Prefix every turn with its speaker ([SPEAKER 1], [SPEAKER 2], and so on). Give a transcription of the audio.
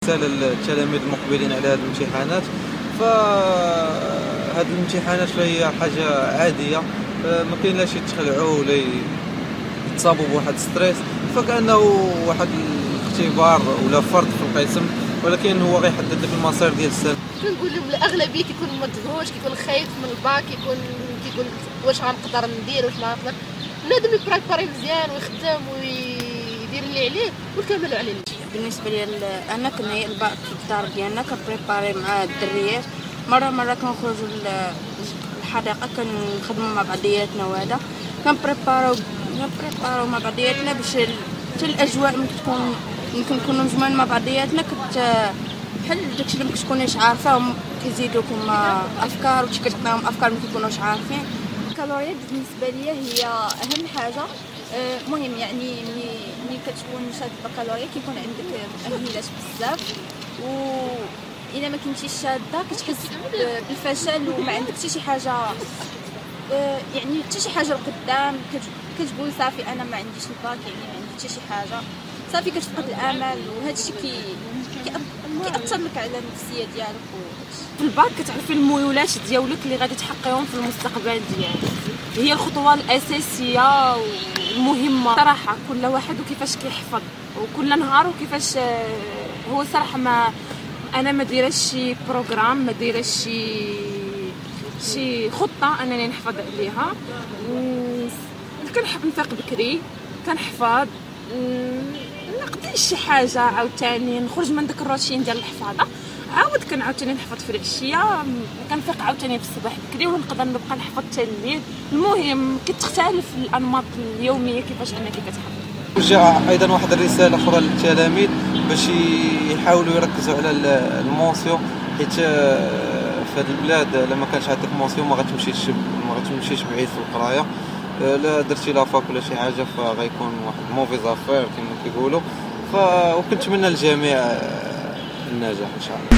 [SPEAKER 1] رسالة للتلاميذ المقبلين على هذه الامتحانات. فهذه الامتحانات فهي حاجة عادية، ما كاين لا شي يتخلعوا ولا يتصابوا بواحد ستريس، فكأنه واحد الاختبار ولا فرض في القسم، ولكن هو غيحدد لك المسار ديال السنة.
[SPEAKER 2] كنقول لهم الاغلبيه كيكون مدهوش، كيكون خايف من الباك، كيقول واش غنقدر ندير، واش ما غنقدر. بنادم يبريباري مزيان ويخدم ويدير اللي عليه والكمال عليه.
[SPEAKER 3] بالنسبه لي انا كنهيئ الباك في الدار ديالنا، كنبريباري مع الدريات، مره كنخرجوا للحديقه كنخدموا مع بعضياتنا، وهذا كنبريباريو مع بعضياتنا باش حتى الاجواء ممكن نكونوا مجموعين مع بعضياتنا، بحال داكشي اللي مكتكونيش عارفه كيزيدوكم افكار وشي كتعطيهم افكار ما كيكونوش عارفين.
[SPEAKER 4] الكالوريات بالنسبه لي هي اهم حاجه. مهم يعني ملي كتكون شاد البكالوريا كيكون عندك مؤهلات بزاف، و الا ما كنتيش شاده كتحس بالفشل وما عندك حتى شي حاجه، يعني حتى شي حاجه لقدام كتقول صافي انا ما عنديش الباك، يعني ما عندي حتى شي حاجه، صافي كتفقد الامل، وهذا الشيء كيأثر لك على النفسيه ديالك.
[SPEAKER 3] في الباك كتعرفي الميولات ديالك اللي غادي تحققيهم في المستقبل ديالك، هي الخطوه الاساسيه والمهمه صراحه. كل واحد وكيفاش كيحفظ وكل نهار وكيفاش هو صراحه. انا ما دايرش شي بروغرام، ما دايرش شي خطه انني نحفظ عليها. كنحب نفيق بكري، كنحفظ، نقضي شي حاجه عاوتاني نخرج من داك الروتين ديال الحفاظه، عاوتاني نحفظ في العشيه، كنفيق عاوتاني في الصباح بكري ونقدر نبقى نحفظ حتى الليل. المهم كتختلف الانماط اليوميه كيفاش انك كتحفظ.
[SPEAKER 1] وجاء ايضا واحد الرساله اخرى للتلاميذ باش يحاولوا يركزوا على المونسيون، حيت في هذه البلاد لما كانش عندك مونسيون ما غتمشيش بعيد في القرايه، لا درتي لافاك ولا شي حاجه فغيكون واحد موفيز افير كما كيقولوا. وكنتمنى للجميع النجاح ان شاء الله.